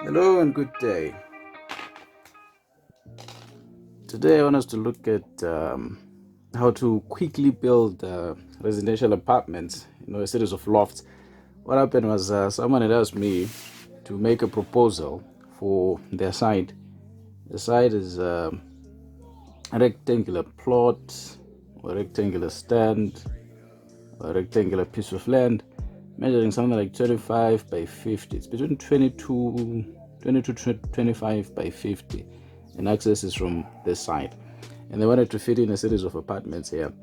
Hello and good day. Today I want us to look at how to quickly build residential apartments, a series of lofts. What happened was someone had asked me to make a proposal for their site. The site is a rectangular plot, or a rectangular stand, or a rectangular piece of land, measuring something like 25 by 50. It's between 22 to 25 by 50, and access is from this side. And they wanted to fit in a series of apartments here.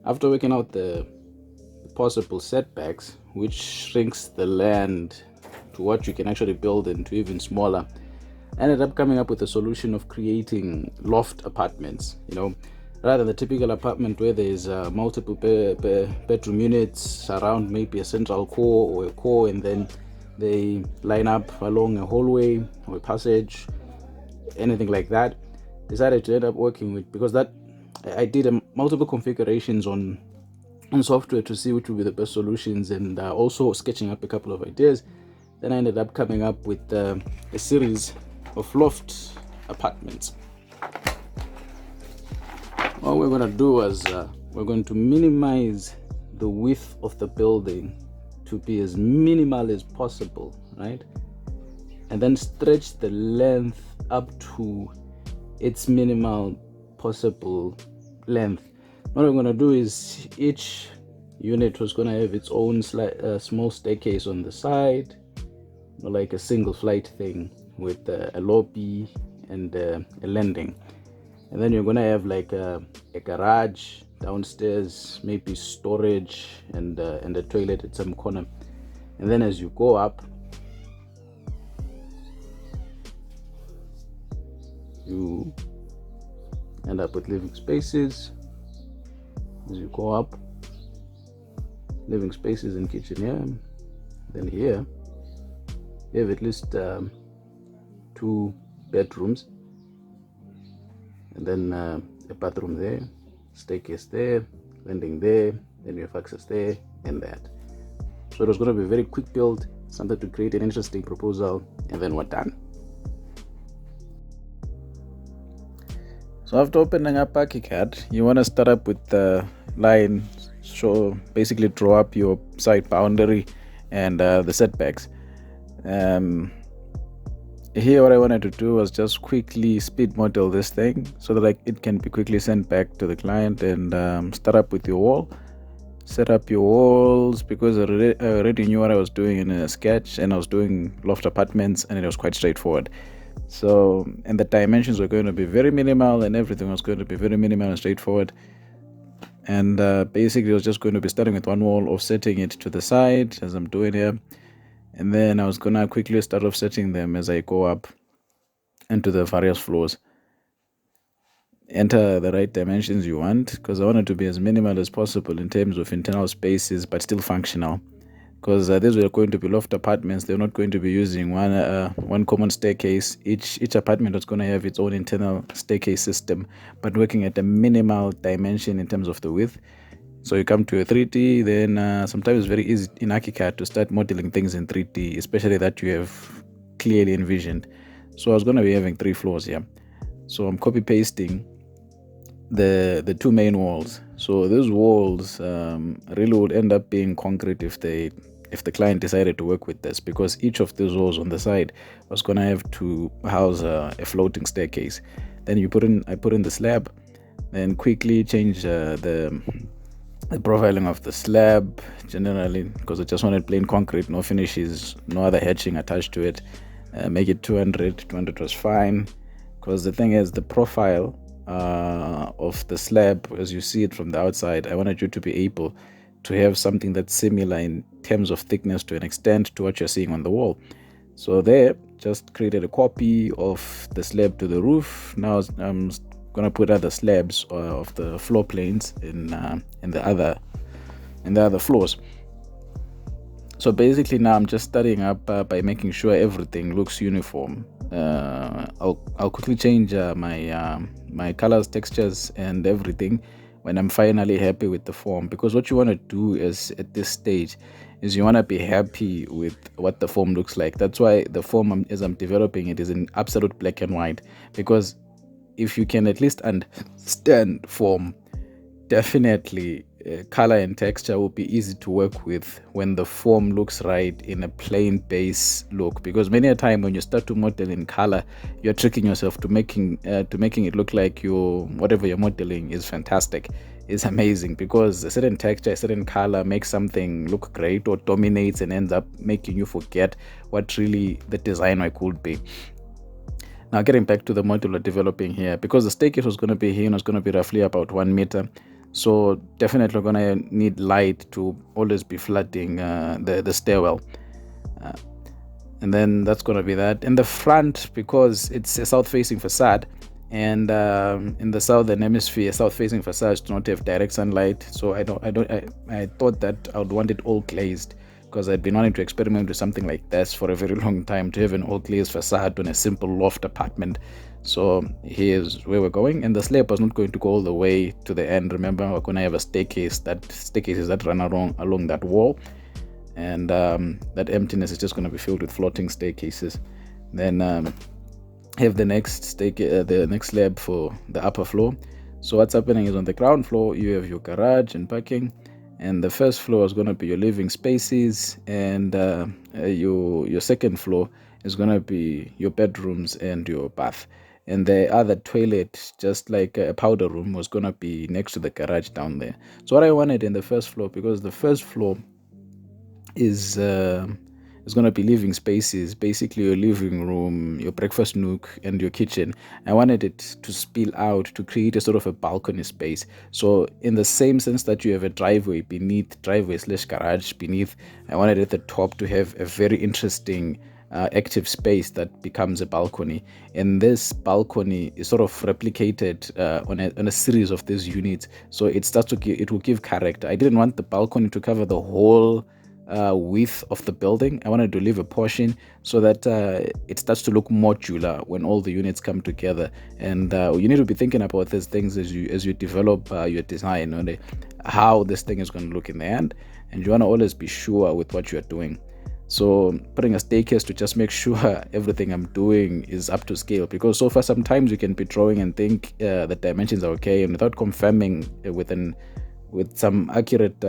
After working out the possible setbacks, which shrinks the land to what you can actually build into even smaller, I ended up coming up with a solution of creating loft apartments. Rather than the typical apartment where there's multiple bedroom units around maybe a central core or a core, and then they line up along a hallway or a passage, anything like that. Decided to end up working with, because that I did multiple configurations on software to see which would be the best solutions, and also sketching up a couple of ideas. Then I ended up coming up with a series of loft apartments. What we're going to do is we're going to minimize the width of the building to be as minimal as possible, right? And then stretch the length up to its minimal possible length. What we're going to do is each unit was going to have its own small staircase on the side, like a single flight thing with a lobby and a landing. And then you're going to have like a garage downstairs, maybe storage and a toilet at some corner. And then as you go up, you end up with living spaces. As you go up, living spaces and kitchen here. Then here you have at least 2 bedrooms, and then a bathroom there, staircase there, landing there, then you have access there and that. So it was going to be a very quick build, something to create an interesting proposal, and then we're done. So after opening up ARCHICAD, you want to start up with the line, so basically draw up your site boundary and the setbacks. Here what I wanted to do was just quickly speed model this thing so that it can be quickly sent back to the client, and start up with your wall. Set up your walls, because I already knew what I was doing in a sketch, and I was doing loft apartments, and it was quite straightforward. So, and the dimensions were going to be very minimal, and everything was going to be very minimal and straightforward. And basically I was just going to be starting with one wall, offsetting it to the side as I'm doing here. And then I was going to quickly start offsetting them as I go up into the various floors. Enter the right dimensions you want, because I want it to be as minimal as possible in terms of internal spaces, but still functional. Because these were going to be loft apartments, they're not going to be using one common staircase. Each apartment was going to have its own internal staircase system, but working at a minimal dimension in terms of the width. So you come to a 3D, then sometimes it's very easy in ARCHICAD to start modeling things in 3D, especially that you have clearly envisioned. So I was going to be having 3 floors here. So I'm copy pasting the 2 main walls. So those walls really would end up being concrete if the client decided to work with this, because each of these walls on the side was going to have to house a floating staircase. Then I put in the slab, then quickly change the profiling of the slab generally, because I just wanted plain concrete, no finishes, no other hatching attached to it. Make it 200 was fine, because the thing is, the profile of the slab, as you see it from the outside, I wanted you to be able to have something that's similar in terms of thickness to an extent to what you're seeing on the wall. So there, just created a copy of the slab to the roof. Now I'm gonna put other slabs of the floor planes in the other floors. So basically now I'm just starting up by making sure everything looks uniform. I'll quickly change my colors, textures, and everything when I'm finally happy with the form. Because what you want to do is at this stage is you want to be happy with what the form looks like. That's why the form, as I'm developing it, is in absolute black and white, because if you can at least understand form, definitely color and texture will be easy to work with when the form looks right in a plain base look. Because many a time when you start to model in color, you're tricking yourself to making it look like whatever you're modeling is fantastic, is amazing, because a certain texture, a certain color makes something look great or dominates and ends up making you forget what really the design could be. Now, getting back to the model we're developing here, because the staircase was going to be here and it's going to be roughly about 1 meter, so definitely we're going to need light to always be flooding the stairwell. And then that's going to be that. In the front, because it's a south-facing facade, and in the southern hemisphere, south-facing facades do not have direct sunlight, so I thought that I would want it all glazed, because I'd been wanting to experiment with something like this for a very long time, to have an all glazed facade on a simple loft apartment. So here's where we're going, and the slab was not going to go all the way to the end. Remember, we're going to have a staircases that run along that wall, and that emptiness is just going to be filled with floating staircases. Then have the next slab for the upper floor. So what's happening is, on the ground floor you have your garage and parking, and the first floor is going to be your living spaces, and your second floor is going to be your bedrooms and your bath. And the other toilet, just like a powder room, was going to be next to the garage down there. So what I wanted in the first floor, because the first floor is going to be living spaces, basically your living room, your breakfast nook, and your kitchen. I wanted it to spill out to create a sort of a balcony space. So in the same sense that you have a driveway / garage beneath, I wanted at the top to have a very interesting active space that becomes a balcony. And this balcony is sort of replicated on a series of these units, so it will give character. I didn't want the balcony to cover the whole width of the building. I wanted to leave a portion so that it starts to look modular when all the units come together. And you need to be thinking about these things as you develop your design, how this thing is going to look in the end, and you want to always be sure with what you're doing. So putting a staircase to just make sure everything I'm doing is up to scale, because so far sometimes you can be drawing and think the dimensions are okay, and without confirming with some accurate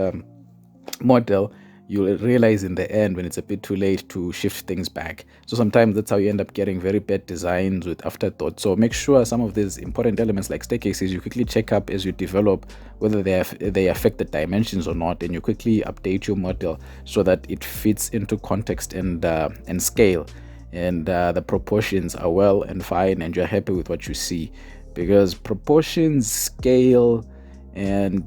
model, you'll realize in the end when it's a bit too late to shift things back. So sometimes that's how you end up getting very bad designs with afterthought. So make sure some of these important elements like staircases you quickly check up as you develop, whether they affect the dimensions or not, and you quickly update your model so that it fits into context and scale, and the proportions are well and fine, and you're happy with what you see. Because proportions, scale, and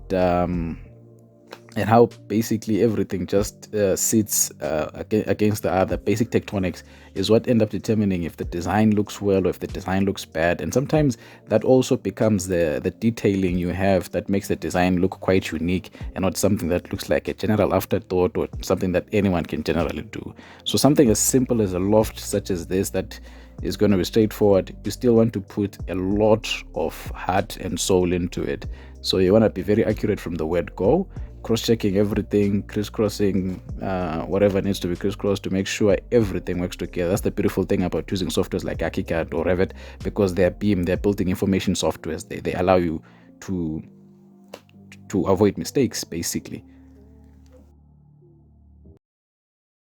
how basically everything just sits against the other, basic tectonics, is what end up determining if the design looks well or if the design looks bad. And sometimes that also becomes the detailing you have that makes the design look quite unique, and not something that looks like a general afterthought or something that anyone can generally do. So something as simple as a loft such as this, that is going to be straightforward, you still want to put a lot of heart and soul into it. So you want to be very accurate from the word go, cross-checking everything, crisscrossing whatever needs to be crisscrossed to make sure everything works together. That's the beautiful thing about using softwares like ARCHICAD or Revit, because they're built-in information softwares. They allow you to avoid mistakes, basically.